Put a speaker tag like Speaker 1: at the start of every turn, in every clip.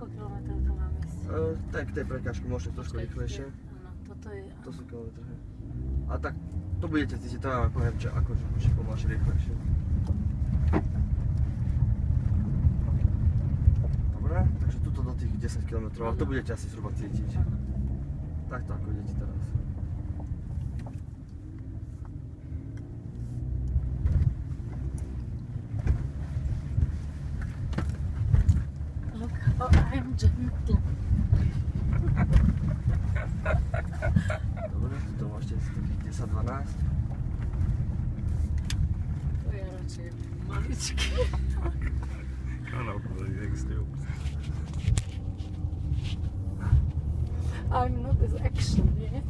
Speaker 1: Koľko kilometrov to máme ísť?
Speaker 2: Tak k tej prekážke môžete trošku rýchlejšie.
Speaker 1: Áno, toto je...
Speaker 2: To sú kilometre. A tak, to budete cítiť, to vám poviem, že akože už pomalšie rýchlejšie. Dobre, takže tuto do tých 10 km, ale to budete asi zhruba cítiť. Takto ako idete teraz.
Speaker 1: Look how I'm gentle.
Speaker 2: Dobre, tuto môžete z takých 10-12.
Speaker 1: To je radšej maličký.
Speaker 3: Áno, to je extrém.
Speaker 1: I'm not as action, nie?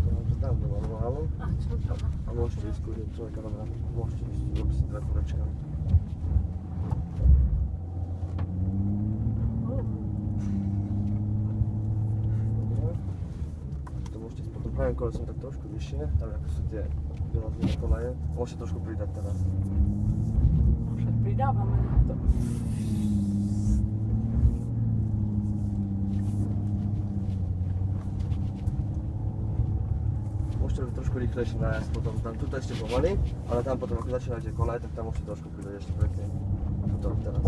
Speaker 2: To vám to dám do manuálu.
Speaker 1: A čo to?
Speaker 2: A môžete ísť kľudne človeka dobrá. Môžete ísť robiť si dve kolečka. Dobre. To môžete ísť potom pravým kolesom tak trošku vyššie, tam ako sú tie vylazné kolaje. Môžete trošku pridať teraz.
Speaker 1: Však pridávame na to.
Speaker 2: Môžete robiť trošku rýchlejšie nájazd potom, tam tuto ešte pomaly, ale tam potom ako začínate kolaje, tak tam môžete trošku pridať ešte pekne. A tuto teraz.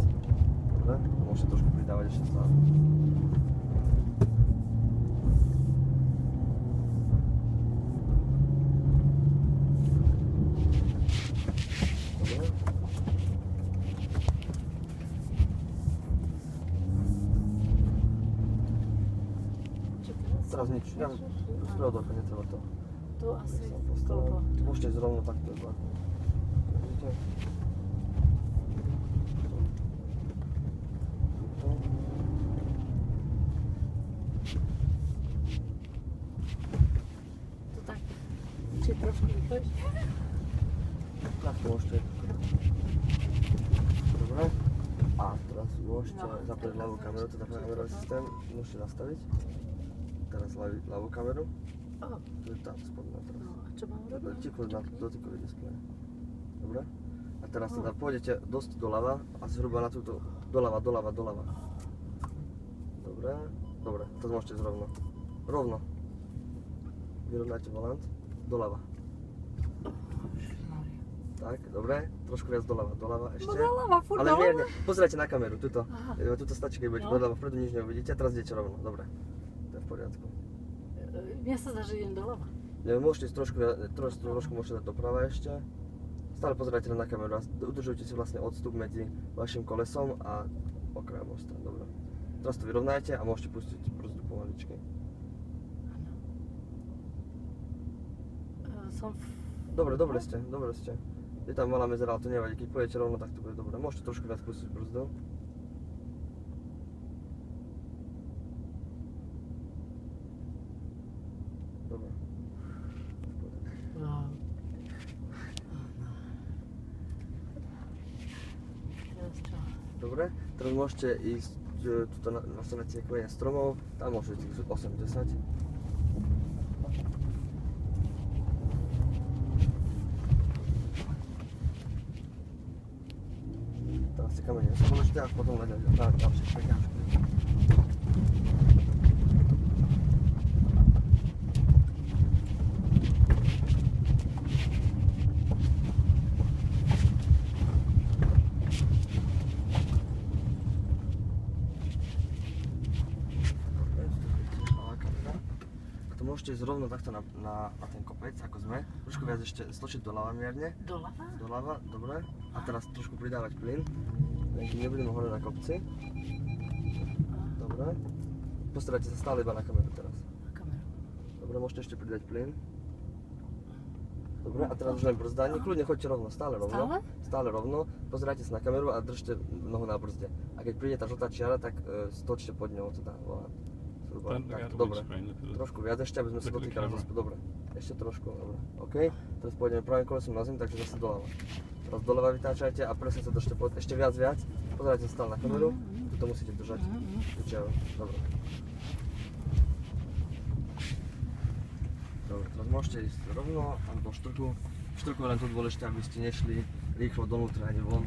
Speaker 2: Dobre? Môžete trošku pridávať ešte stále. Dobre?
Speaker 1: Čo teraz?
Speaker 2: Teraz nič, ja spravodlivka, netreba to.
Speaker 1: Tu asi
Speaker 2: Som postavil.
Speaker 1: koľko?
Speaker 2: Môžete ísť rovno takto iba. Vidíte?
Speaker 1: Tu tak. Či trošku rýchlejšie?
Speaker 2: Tak môžete. Dobre. A teraz môžete zaprieť ľavú kameru, teda kamerový systém. Môžete nastaviť. Teraz ľavú kameru. Tu je tá spodná teraz.
Speaker 1: No, a čo mám robiť?
Speaker 2: Tiknúť na dotykový displej. Dobre? A teraz teda pôjdete dosť doľava a zhruba na túto doľava. Dobre? Dobre, to môžete ísť rovno. Rovno. Vyrovnajte volant. Doľava. Tak, dobre. Trošku viac doľava ešte.
Speaker 1: No doľava, furt
Speaker 2: Ale
Speaker 1: doľava.
Speaker 2: mierne. Pozerajte na kameru, tuto.
Speaker 1: Aha.
Speaker 2: Tuto stačí, keď budete
Speaker 1: No.
Speaker 2: doľava, vpredu nič neuvidíte a teraz idete rovno. Dobre. To je v poriadku.
Speaker 1: Mne sa zdá, že idem doľava.
Speaker 2: Môžete ísť trošku môžete dať doprava ešte. Stále pozerajte na kameru a udržujte si vlastne odstup medzi vašim kolesom a okrajom mosta. Dobre. Teraz to vyrovnajte a môžete pustiť brzdu pomaličky.
Speaker 1: Som
Speaker 2: Dobre ste. Je tam malá medzera, ale to nevadí, keď pôjdete rovno, tak to bude dobre. Môžete trošku viac pustiť brzdu. Dobre.
Speaker 1: Wow. Teraz čo?
Speaker 2: Dobre, teraz môžete ísť tuto na tie kmene stromov, tam môžete ísť 8-10. Teraz tie kamene sú dôležité a potom hľadať na ďalšie prekážky. Môžete ísť rovno takto na ten kopec, ako sme. Trošku viac ešte stlačiť doľava mierne.
Speaker 1: Doľava?
Speaker 2: Doľava, dobre. A teraz trošku pridávať plyn. Nebudeme hore na kopci. Dobre. Postarajte sa stále iba na kameru teraz.
Speaker 1: Na kameru.
Speaker 2: Dobre, môžete ešte pridať plyn. Dobre, a teraz už len brzdanie. Kľudne choďte rovno, stále rovno.
Speaker 1: Stále?
Speaker 2: Stále rovno. Pozerajte sa na kameru a držte nohu na brzde. A keď príde tá žltá čiara, tak stočte pod ňou teda volant. Tak, dobre. Trošku viac ešte, aby sme sa dotýkali zase. Dobre. Ešte trošku, dobre. OK. Teraz pôjdeme pravým kolesom na zem, takže zase doľava. Teraz doľava vytáčajte a presne sa držte ešte viac. Pozerajte sa stále na kameru. Tuto musíte držať. Dobre. Dobre, teraz môžete ísť rovno alebo štrku. V štrku je len to dôležité, aby ste nešli rýchlo donútra ani von.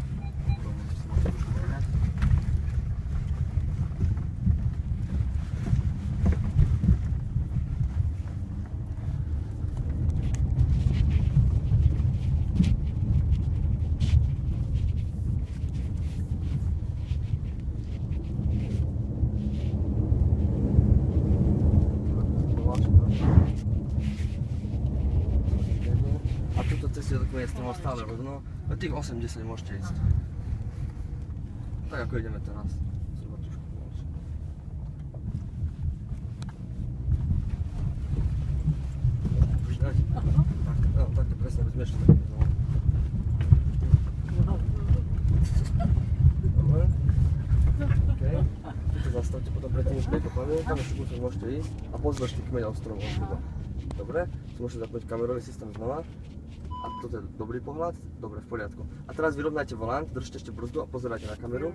Speaker 2: stále rovno. Tých 80 môžete ísť. Tak ako ideme teraz. Zhruba trošku pomalšie. Pridať? Tak, no, takto presne, aby sme ešte tak nezval. Dobre. OK. Tu zastavte potom predtým, než prekopáme, tam ešte kúsok môžete ísť a pozdĺž tých kmeňov stromov. Dobre, tu môžete zapnúť kamerový systém znova. A toto je dobrý pohľad? Dobre, v poriadku. A teraz vyrovnajte volant, držte ešte brzdu a pozerajte na kameru.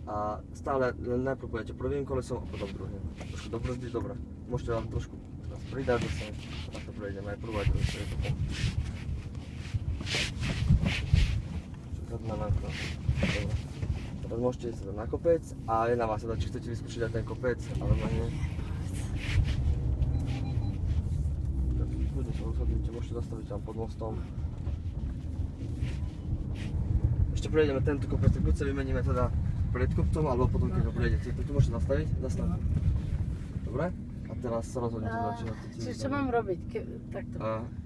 Speaker 2: A stále najprv pôjdete prvým kolesom a potom druhým. Trošku do brzdy, dobre. Môžete vám trošku teraz pridať zase. Takto prejdeme aj prvú aj druhú. Čakať na to. Dobre. Teraz môžete ísť na kopec a je na vás, či chcete vyskúšiť aj ten kopec, alebo nie. Kľudne sa rozhodnite, môžete zastaviť tam pod mostom. Ešte prejdeme tento kopec, tak buď sa vymeníme teda pred kopcom, alebo potom keď ho prejdete. Tu môžete zastaviť, zastaviť. Dobre? A teraz sa rozhodnite, či na to
Speaker 1: Čiže čo mám robiť? Takto.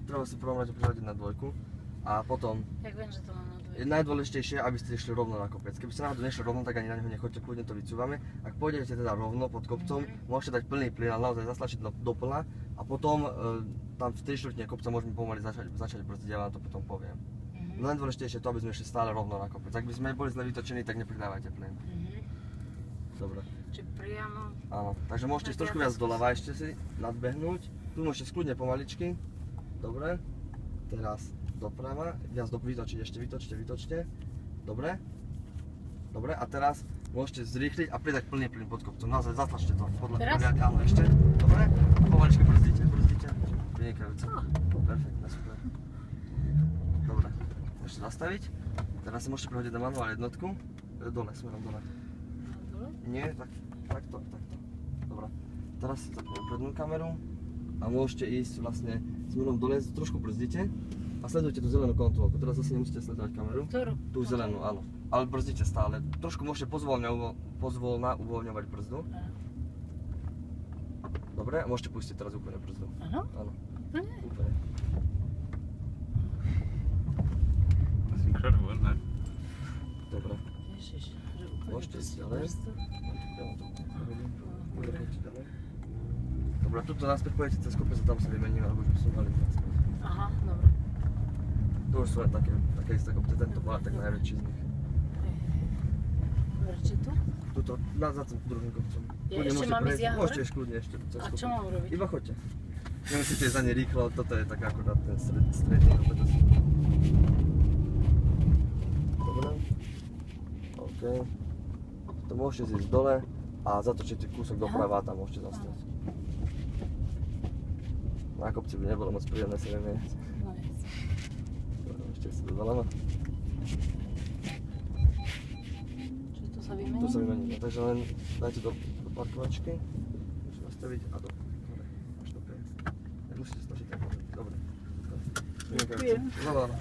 Speaker 2: Treba si v prvom rade prihľadiť na dvojku a potom
Speaker 1: Jak viem, že to mám na dvojku?
Speaker 2: je najdôležitejšie, aby ste išli rovno na kopec. Keby ste náhodou nešli rovno, tak ani na neho nechoďte, kľudne to vycúvame. Ak pôjdete teda rovno pod kopcom, môžete dať plný plyn a naozaj zaslačiť do plna a potom tam v 3/4 kopca môžeme pomaly začať brzdiť, ja vám to potom poviem. No najdôležitejšie je to, aby sme išli stále rovno na kopec. Ak by sme boli zle vytočení, tak nepridávajte plyn. Dobre.
Speaker 1: Či priamo?
Speaker 2: Áno, takže môžete ísť trošku viac doľava ešte si nadbehnúť. Tu môžete skľudne pomaličky. Dobre. Teraz doprava, viac vytočiť, ešte vytočte. Dobre. Dobre, a teraz môžete zrýchliť a pridať plný plyn pod kopcom. Naozaj zatlačte to.
Speaker 1: Teraz?
Speaker 2: Áno, ešte. Dobre. A pomaličky brzdíte. Vynikajúce. Perfektne, super. Dobre. Môžete zastaviť. Teraz si môžete prehodiť na manuál jednotku. Dole, smerom dole.
Speaker 1: Dole?
Speaker 2: Nie, takto. Dobre. Teraz si zapneme prednú kameru a môžete ísť vlastne smerom dole, trošku brzdíte a sledujte tú zelenú kontrolku. Teraz zase nemusíte sledovať kameru.
Speaker 1: Ktorú?
Speaker 2: Tú zelenú, áno. Ale brzdíte stále. Trošku môžete pozvolna uvoľňovať brzdu. Dobre, a môžete pustiť teraz úplne brzdu.
Speaker 1: Áno?
Speaker 2: Áno.
Speaker 1: Úplne?
Speaker 2: Úplne.
Speaker 3: That's incredible, isn't it?
Speaker 2: Dobre.
Speaker 1: Ježiš, že úplne
Speaker 2: Môžete ísť
Speaker 1: pustiť
Speaker 2: ďalej.
Speaker 1: brzdu.
Speaker 2: Ja vám to uvedím. Poďte ďalej. Dobre, tuto naspäť pôjdete cez kopec a tam sa vymeníme, alebo už by som mali naspäť.
Speaker 1: Aha, dobre.
Speaker 2: To už sú len také isté kopce, tento bol tak najväčší z nich.
Speaker 1: Dobre, či tu?
Speaker 2: Tuto, za tým druhým kopcom.
Speaker 1: Ja ešte mám ísť ja hore?
Speaker 2: Môžete ísť kľudne ešte cez
Speaker 1: A
Speaker 2: kopec.
Speaker 1: čo mám robiť?
Speaker 2: Iba choďte. Nemusíte ísť ani rýchlo, toto je tak akorát ten stredný kopec. Dobre. OK. To môžete ísť dole a zatočíte kúsok doprava a tam môžete zastať. Na kopci by nebolo moc príjemné sa vymieňať.
Speaker 1: No jasne.
Speaker 2: Ešte si doľava.
Speaker 1: Čiže tu sa vymením?
Speaker 2: Tu sa vymeníme, takže len dajte do parkovačky, môžete nastaviť a do hore, až do prejazd. Nemusíte snažiť tak hore, dobre.
Speaker 1: Ďakujem.
Speaker 2: Dobre.